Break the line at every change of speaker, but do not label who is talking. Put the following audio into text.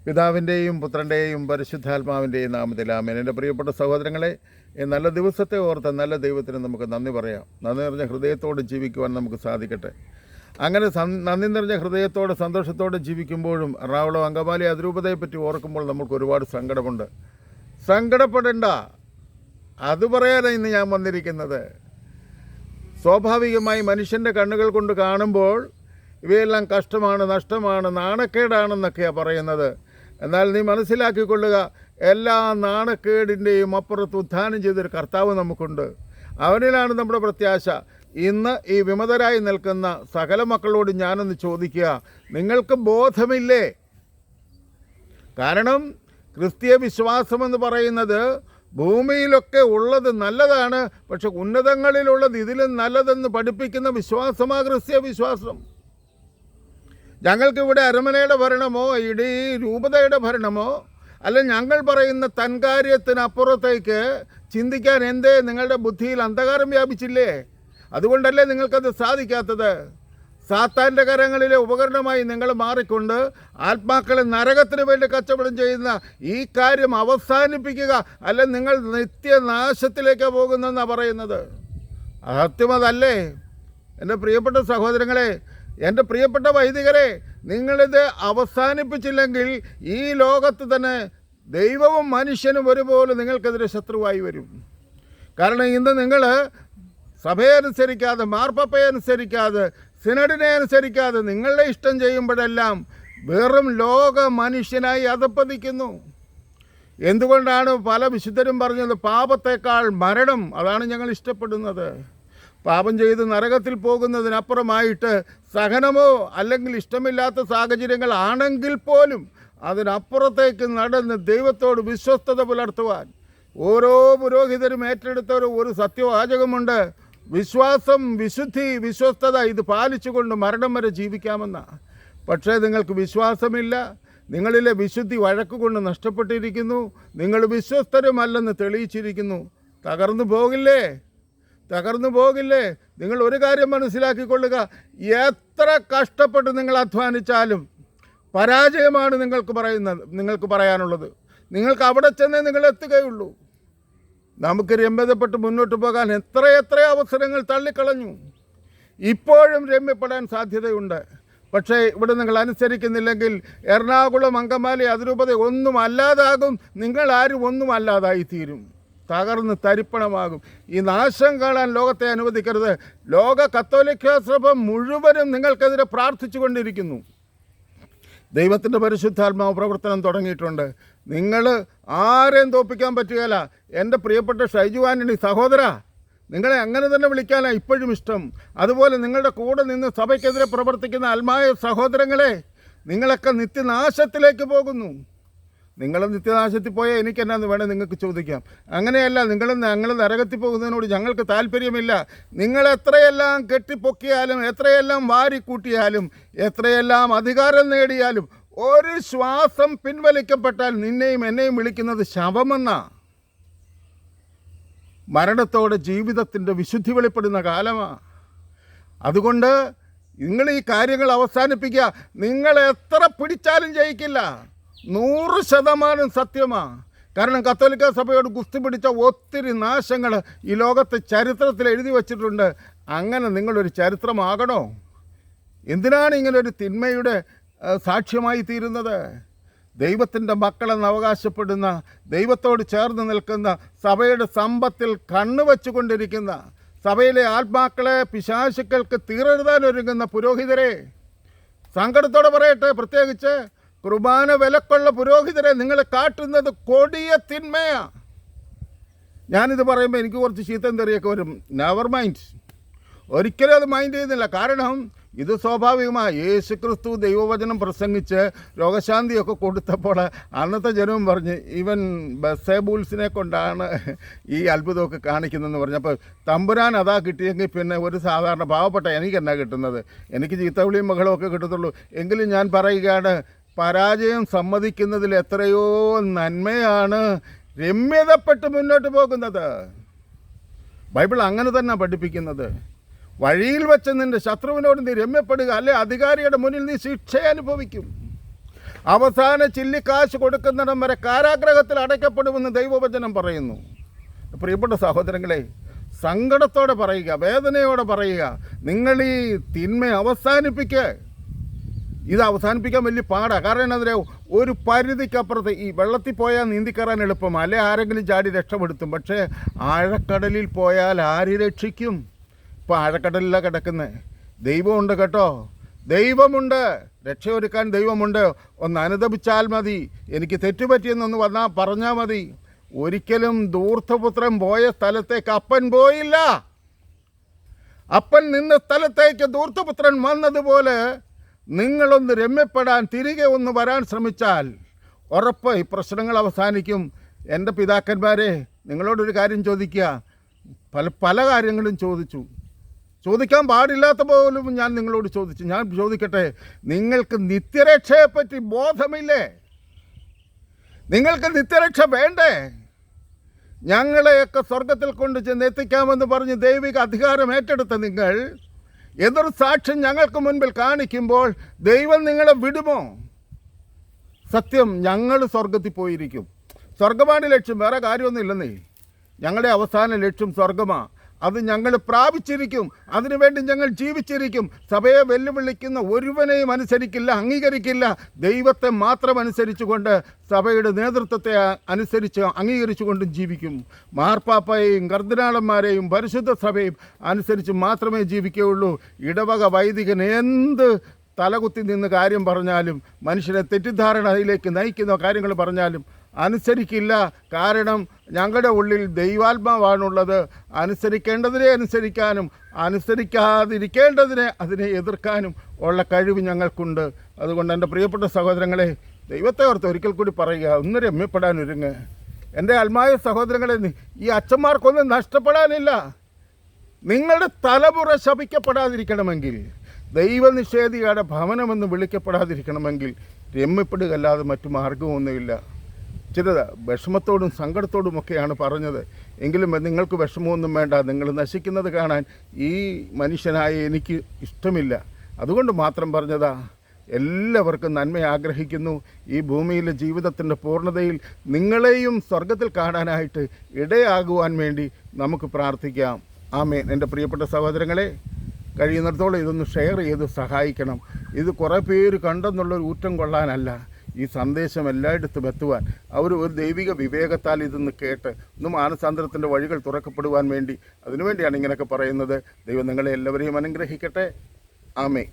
പിതാവിൻ്റെയും പുത്രൻ്റെയും പരിശുദ്ധാത്മാവിൻ്റെയും നാമത്തിൽ ആമേൻ. എൻ്റെ പ്രിയപ്പെട്ട സഹോദരങ്ങളെ, ഈ നല്ല ദിവസത്തെ ഓർത്ത് നല്ല ദൈവത്തിന് നമുക്ക് നന്ദി പറയാം. നന്ദി നിറഞ്ഞ ഹൃദയത്തോടെ ജീവിക്കുവാൻ നമുക്ക് സാധിക്കട്ടെ. അങ്ങനെ നന്ദി നിറഞ്ഞ ഹൃദയത്തോടെ സന്തോഷത്തോടെ ജീവിക്കുമ്പോഴും എറണാകുളം അങ്കമാലി അതിരൂപതയെപ്പറ്റി ഓർക്കുമ്പോൾ നമുക്ക് ഒരുപാട് സങ്കടമുണ്ട്. സങ്കടപ്പെടേണ്ട, അത് പറയാനാണ് ഇന്ന് ഞാൻ വന്നിരിക്കുന്നത്. സ്വാഭാവികമായി മനുഷ്യൻ്റെ കണ്ണുകൾ കൊണ്ട് കാണുമ്പോൾ ഇവയെല്ലാം കഷ്ടമാണ്, നഷ്ടമാണ്, നാണക്കേടാണെന്നൊക്കെയാണ് പറയുന്നത്. എന്നാൽ നീ മനസ്സിലാക്കിക്കൊള്ളുക, എല്ലാ നാണക്കേടിൻ്റെയും അപ്പുറത്ത് ഉദ്ധാനം ചെയ്തൊരു കർത്താവ് നമുക്കുണ്ട്. അവനിലാണ് നമ്മുടെ പ്രത്യാശ. ഇന്ന് ഈ വിമതരായി നിൽക്കുന്ന സകല മക്കളോട് ഞാനൊന്ന് ചോദിക്കുക, നിങ്ങൾക്ക് ബോധമില്ലേ? കാരണം ക്രിസ്തീയ വിശ്വാസമെന്ന് പറയുന്നത് ഭൂമിയിലൊക്കെ ഉള്ളത് നല്ലതാണ്, പക്ഷെ ഉന്നതങ്ങളിലുള്ളത് ഇതിലും നല്ലതെന്ന് പഠിപ്പിക്കുന്ന വിശ്വാസമാണ് ക്രിസ്തീയ വിശ്വാസം. ഞങ്ങൾക്കിവിടെ അരമനയുടെ ഭരണമോ ഇടീ രൂപതയുടെ ഭരണമോ അല്ല, ഞങ്ങൾ പറയുന്ന തൻകാര്യത്തിനപ്പുറത്തേക്ക് ചിന്തിക്കാൻ എന്തേ നിങ്ങളുടെ ബുദ്ധിയിൽ അന്ധകാരം വ്യാപിച്ചില്ലേ? അതുകൊണ്ടല്ലേ നിങ്ങൾക്കത് സാധിക്കാത്തത്? സാത്താൻ്റെ കരങ്ങളിലെ ഉപകരണമായി നിങ്ങൾ മാറിക്കൊണ്ട് ആത്മാക്കളെ നരകത്തിന് വേണ്ടി കച്ചവടം ചെയ്യുന്ന ഈ കാര്യം അവസാനിപ്പിക്കുക, അല്ല നിങ്ങൾ നിത്യനാശത്തിലേക്ക് പോകുന്നെന്നാണ് പറയുന്നത്. സത്യമതല്ലേ? എൻ്റെ പ്രിയപ്പെട്ട സഹോദരങ്ങളെ, എൻ്റെ പ്രിയപ്പെട്ട വൈദികരെ, നിങ്ങളിത് അവസാനിപ്പിച്ചില്ലെങ്കിൽ ഈ ലോകത്ത് തന്നെ ദൈവവും മനുഷ്യനും ഒരുപോലെ നിങ്ങൾക്കെതിരെ ശത്രുവായി വരും. കാരണം ഇന്ന് നിങ്ങൾ സഭയെ അനുസരിക്കാതെ, മാർപ്പാപ്പയെ അനുസരിക്കാതെ, സിനഡിനെ അനുസരിക്കാതെ നിങ്ങളുടെ ഇഷ്ടം ചെയ്യുമ്പോഴെല്ലാം വെറും ലോക മനുഷ്യനായി അധപ്പതിക്കുന്നു. എന്തുകൊണ്ടാണ് പല വിശുദ്ധരും പറഞ്ഞത്, പാപത്തേക്കാൾ മരണം അതാണ് ഞങ്ങൾ ഇഷ്ടപ്പെടുന്നത്. പാപം ചെയ്ത് നരകത്തിൽ പോകുന്നതിനപ്പുറമായിട്ട് സഹനമോ അല്ലെങ്കിൽ ഇഷ്ടമില്ലാത്ത സാഹചര്യങ്ങൾ ആണെങ്കിൽ പോലും അതിനപ്പുറത്തേക്ക് നടന്ന് ദൈവത്തോട് വിശ്വസ്തത പുലർത്തുവാൻ ഓരോ പുരോഹിതരും ഏറ്റെടുത്ത ഒരു സത്യവാചകമുണ്ട്: വിശ്വാസം, വിശുദ്ധി, വിശ്വസ്തത, ഇത് പാലിച്ചുകൊണ്ട് മരണം വരെ ജീവിക്കാമെന്നാണ്. പക്ഷേ നിങ്ങൾക്ക് വിശ്വാസമില്ല, നിങ്ങളിലെ വിശുദ്ധി വഴക്കുകൊണ്ട് നഷ്ടപ്പെട്ടിരിക്കുന്നു, നിങ്ങൾ വിശ്വസ്തരുമല്ലെന്ന് തെളിയിച്ചിരിക്കുന്നു. തകർന്നു പോകില്ലേ? തകർന്നു പോകില്ലേ? നിങ്ങൾ ഒരു കാര്യം മനസ്സിലാക്കിക്കൊള്ളുക, എത്ര കഷ്ടപ്പെട്ട് നിങ്ങൾ അധ്വാനിച്ചാലും പരാജയമാണ് നിങ്ങൾക്ക് പറയാനുള്ളത്. നിങ്ങൾക്ക് അവിടെ ചെന്നേ നിങ്ങൾ എത്തുകയുള്ളൂ. നമുക്ക് രമ്യതപ്പെട്ട് മുന്നോട്ട് പോകാൻ എത്രയെത്ര അവസരങ്ങൾ തള്ളിക്കളഞ്ഞു. ഇപ്പോഴും രമ്യപ്പെടാൻ സാധ്യതയുണ്ട്. പക്ഷേ ഇവിടെ നിങ്ങൾ അനുസരിക്കുന്നില്ലെങ്കിൽ എറണാകുളം അങ്കമാലി അതിരൂപത ഒന്നും അല്ലാതാകും. നിങ്ങൾ ആരും ഒന്നും അല്ലാതായിത്തീരും, തകർന്ന് തരിപ്പണമാകും. ഈ നാശം കാണാൻ ലോകത്തെ അനുവദിക്കരുത്. ലോക കത്തോലിക്ക സഭ മുഴുവനും നിങ്ങൾക്കെതിരെ പ്രാർത്ഥിച്ചു കൊണ്ടിരിക്കുന്നു. ദൈവത്തിൻ്റെ പരിശുദ്ധാത്മാവ് പ്രവർത്തനം തുടങ്ങിയിട്ടുണ്ട്. നിങ്ങൾ ആരെയും തോൽപ്പിക്കാൻ പറ്റുകയില്ല. എൻ്റെ പ്രിയപ്പെട്ട ഷൈജു ആൻ്റണി സഹോദര, നിങ്ങളെ അങ്ങനെ തന്നെ വിളിക്കാനാണ് ഇപ്പോഴും ഇഷ്ടം. അതുപോലെ നിങ്ങളുടെ കൂടെ നിന്ന് സഭയ്ക്കെതിരെ പ്രവർത്തിക്കുന്ന ആത്മായ സഹോദരങ്ങളെ, നിങ്ങളൊക്കെ നിത്യനാശത്തിലേക്ക് പോകുന്നു. നിങ്ങൾ നിത്യനാശത്തിൽ പോയാൽ എനിക്കെന്നാന്ന് വേണേൽ നിങ്ങൾക്ക് ചോദിക്കാം. അങ്ങനെയല്ല, ഞങ്ങൾ നരകത്തിൽ പോകുന്നതിനോട് ഞങ്ങൾക്ക് താല്പര്യമില്ല. നിങ്ങൾ എത്രയെല്ലാം കെട്ടിപ്പൊക്കിയാലും, എത്രയെല്ലാം വാരിക്കൂട്ടിയാലും, എത്രയെല്ലാം അധികാരം നേടിയാലും, ഒരു ശ്വാസം പിൻവലിക്കപ്പെട്ടാൽ നിന്നെയും എന്നെയും വിളിക്കുന്നത് ശവമെന്നാ. മരണത്തോടെ ജീവിതത്തിൻ്റെ വിശുദ്ധി വെളിപ്പെടുന്ന കാലമാണ്. അതുകൊണ്ട് നിങ്ങൾ ഈ കാര്യങ്ങൾ അവസാനിപ്പിക്കുക. നിങ്ങൾ എത്ര പിടിച്ചാലും ജയിക്കില്ല, 100% സത്യമാണ്. കാരണം കത്തോലിക്ക സഭയോട് ഗുസ്തി പിടിച്ച ഒത്തിരി നാശങ്ങൾ ഈ ലോകത്തെ ചരിത്രത്തിൽ എഴുതി വച്ചിട്ടുണ്ട്. അങ്ങനെ നിങ്ങളൊരു ചരിത്രമാകണോ? എന്തിനാണ് ഇങ്ങനൊരു തിന്മയുടെ സാക്ഷ്യമായി തീരുന്നത്? ദൈവത്തിൻ്റെ മക്കളെന്ന് അവകാശപ്പെടുന്ന, ദൈവത്തോട് ചേർന്ന് നിൽക്കുന്ന, സഭയുടെ സമ്പത്തിൽ കണ്ണുവെച്ചുകൊണ്ടിരിക്കുന്ന, സഭയിലെ ആത്മാക്കളെ പിശാചുക്കൾക്ക് തീരെഴുതാനൊരുങ്ങുന്ന പുരോഹിതരെ, സങ്കടത്തോടെ പറയട്ടെ, പ്രത്യേകിച്ച് കുർബാന വിലക്കുള്ള പുരോഹിതരെ, നിങ്ങൾ കാട്ടുന്നത് കൊടിയ തിന്മയാണ്. ഞാനിത് പറയുമ്പോൾ എനിക്ക് കുറച്ച് ചീത്തം തെറിയൊക്കെ വരും. നെവർ മൈൻഡ്, ഒരിക്കലും അത് മൈൻഡ് ചെയ്യുന്നില്ല. കാരണം ഇത് സ്വാഭാവികമാണ്. യേശു ക്രിസ്തു ദൈവവചനം പ്രസംഗിച്ച് രോഗശാന്തിയൊക്കെ കൊടുത്തപ്പോൾ അന്നത്തെ ജനവും പറഞ്ഞ് ഇവൻ ബസേബൂൾസിനെ കൊണ്ടാണ് ഈ അത്ഭുതമൊക്കെ കാണിക്കുന്നതെന്ന് പറഞ്ഞപ്പോൾ തമ്പുരാൻ അതാ കിട്ടിയെങ്കിൽ പിന്നെ ഒരു സാധാരണ പാവപ്പെട്ട എനിക്കെന്നാ കിട്ടുന്നത്? എനിക്ക് ചീത്തവിളിയും മകളൊക്കെ കിട്ടത്തുള്ളൂ. എങ്കിലും ഞാൻ പറയുകയാണ്, പരാജയം സമ്മതിക്കുന്നതിൽ എത്രയോ നന്മയാണ് രമ്യതപ്പെട്ട് മുന്നോട്ട് പോകുന്നത്. ബൈബിൾ അങ്ങനെ തന്നെ പഠിപ്പിക്കുന്നത്. വഴിയിൽ വെച്ച് നിൻ്റെ ശത്രുവിനോട് നീ രമ്യപ്പെടുക, അല്ലെ അധികാരിയുടെ മുന്നിൽ നീ ശിക്ഷ അനുഭവിക്കും. അവസാന ചില്ലിക്കാശ് കൊടുക്കുന്നിടം വരെ കാരാഗ്രഹത്തിൽ അടയ്ക്കപ്പെടുമെന്ന് ദൈവവചനം പറയുന്നു. പ്രിയപ്പെട്ട സഹോദരങ്ങളെ, സങ്കടത്തോടെ പറയുക, വേദനയോടെ പറയുക, നിങ്ങൾ ഈ തിന്മ അവസാനിപ്പിക്കുക. ഇത് അവസാനിപ്പിക്കാൻ വലിയ പാടാണ്. കാരണം എന്നതിനെ ഒരു പരിധിക്കപ്പുറത്ത് ഈ വെള്ളത്തിൽ പോയാൽ നീന്തിക്കറാൻ എളുപ്പം, അല്ലെ ആരെങ്കിലും ചാടി രക്ഷപ്പെടുത്തും. പക്ഷേ ആഴക്കടലിൽ പോയാൽ ആര് രക്ഷിക്കും? ഇപ്പോൾ ആഴക്കടലിലാണ് കിടക്കുന്നത്. ദൈവമുണ്ട് കേട്ടോ, ദൈവമുണ്ട്, രക്ഷയൊരുക്കാൻ ദൈവമുണ്ട്. ഒന്ന് അനുദപിച്ചാൽ മതി. എനിക്ക് തെറ്റുപറ്റിയെന്നൊന്ന് വന്നാൽ പറഞ്ഞാൽ മതി. ഒരിക്കലും ധൂർത്തപുത്രൻ പോയ സ്ഥലത്തേക്ക് അപ്പൻ പോയില്ല. അപ്പൻ നിന്ന സ്ഥലത്തേക്ക് ധൂർത്തപുത്രൻ വന്നതുപോലെ നിങ്ങളൊന്ന് രമ്യപ്പെടാൻ, തിരികെ ഒന്ന് വരാൻ ശ്രമിച്ചാൽ ഉറപ്പ് ഈ പ്രശ്നങ്ങൾ അവസാനിക്കും. എൻ്റെ പിതാക്കന്മാരെ, നിങ്ങളോടൊരു കാര്യം ചോദിക്കുക. പല കാര്യങ്ങളും ചോദിക്കാൻ പാടില്ലാത്ത പോലും ഞാൻ നിങ്ങളോട് ചോദിച്ചു. ഞാൻ ചോദിക്കട്ടെ, നിങ്ങൾക്ക് നിത്യരക്ഷയെപ്പറ്റി ബോധമില്ലേ? നിങ്ങൾക്ക് നിത്യരക്ഷ വേണ്ടേ? ഞങ്ങളെയൊക്കെ സ്വർഗത്തിൽ കൊണ്ട് ചെന്ന് എത്തിക്കാമെന്ന് പറഞ്ഞ് ദൈവിക അധികാരം ഏറ്റെടുത്ത നിങ്ങൾ എതിർ സാക്ഷ്യം ഞങ്ങൾക്ക് മുൻപിൽ കാണിക്കുമ്പോൾ ദൈവം നിങ്ങളെ വിടുമോ? സത്യം, ഞങ്ങൾ സ്വർഗത്തിൽ പോയിരിക്കും. സ്വർഗമാണ് ലക്ഷ്യം, വേറെ കാര്യമൊന്നും ഇല്ലെന്നേ. ഞങ്ങളുടെ അവസാന ലക്ഷ്യം സ്വർഗമാണ്. അത് ഞങ്ങൾ പ്രാപിച്ചിരിക്കും. അതിനുവേണ്ടി ഞങ്ങൾ ജീവിച്ചിരിക്കും. സഭയെ വെല്ലുവിളിക്കുന്ന ഒരുവനെയും അനുസരിക്കില്ല, അംഗീകരിക്കില്ല. ദൈവത്തെ മാത്രം അനുസരിച്ചുകൊണ്ട്, സഭയുടെ നേതൃത്വത്തെ അംഗീകരിച്ചുകൊണ്ടും ജീവിക്കും. മാർപ്പാപ്പയെയും കർദിനാളന്മാരെയും പരിശുദ്ധ സഭയും അനുസരിച്ച് മാത്രമേ ജീവിക്കുകയുള്ളൂ. ഇടവക വൈദികൻ എന്ത് തലകുത്തി നിന്ന് കാര്യം പറഞ്ഞാലും, മനുഷ്യരെ തെറ്റിദ്ധാരണയിലേക്ക് നയിക്കുന്ന കാര്യങ്ങൾ പറഞ്ഞാലും അനുസരിക്കില്ല. കാരണം ഞങ്ങളുടെ ഉള്ളിൽ ദൈവാത്മാവാണുള്ളത്. അനുസരിക്കേണ്ടതിനെ അനുസരിക്കാനും അനുസരിക്കാതിരിക്കേണ്ടതിനെ അതിനെ എതിർക്കാനും ഉള്ള കഴിവ് ഞങ്ങൾക്കുണ്ട്. അതുകൊണ്ട് എൻ്റെ പ്രിയപ്പെട്ട സഹോദരങ്ങളെ, ദൈവത്തെ ഓർത്ത് ഒരിക്കൽ കൂടി പറയുക, ഒന്ന് രമ്യപ്പെടാൻ ഒരുങ്ങ്. എൻ്റെ ആത്മായ സഹോദരങ്ങളെ, ഈ അച്ഛന്മാർക്കൊന്നും നഷ്ടപ്പെടാനില്ല. നിങ്ങളുടെ തലമുറ ശപിക്കപ്പെടാതിരിക്കണമെങ്കിൽ, ദൈവനിഷേധിയുടെ ഭവനമെന്ന് വിളിക്കപ്പെടാതിരിക്കണമെങ്കിൽ രമ്യപ്പെടുകയല്ലാതെ മറ്റു മാർഗമൊന്നുമില്ല. ചിലത് വിഷമത്തോടും സങ്കടത്തോടുമൊക്കെയാണ് പറഞ്ഞത്. എങ്കിലും നിങ്ങൾക്ക് വിഷമമൊന്നും വേണ്ട. നിങ്ങൾ നശിക്കുന്നത് കാണാൻ ഈ മനുഷ്യനായ എനിക്ക് ഇഷ്ടമില്ല. അതുകൊണ്ട് മാത്രം പറഞ്ഞതാ. എല്ലാവർക്കും നന്മ ആഗ്രഹിക്കുന്നു. ഈ ഭൂമിയിലെ ജീവിതത്തിൻ്റെ പൂർണ്ണതയിൽ നിങ്ങളെയും സ്വർഗത്തിൽ കാണാനായിട്ട് ഇടയാകുവാൻ വേണ്ടി നമുക്ക് പ്രാർത്ഥിക്കാം. ആമേൻ. എൻ്റെ പ്രിയപ്പെട്ട സഹോദരങ്ങളെ, കഴിയുന്നിടത്തോളം ഇതൊന്ന് ഷെയർ ചെയ്ത് സഹായിക്കണം. ഇത് കുറേ പേര് കണ്ടെന്നുള്ളൊരു ഊറ്റം കൊള്ളാനല്ല, ഈ സന്ദേശം എല്ലായിടത്തും എത്തുവാൻ, ഒരു ദൈവിക വിവേകത്താൽ ഇതൊന്ന് കേട്ട് ഒന്ന് മാനസാന്തരത്തിൻ്റെ വഴികൾ തുറക്കപ്പെടുവാൻ വേണ്ടി, അതിനുവേണ്ടിയാണ് ഇങ്ങനെയൊക്കെ പറയുന്നത്. ദൈവം നിങ്ങളെ എല്ലാവരെയും അനുഗ്രഹിക്കട്ടെ. ആമേൻ.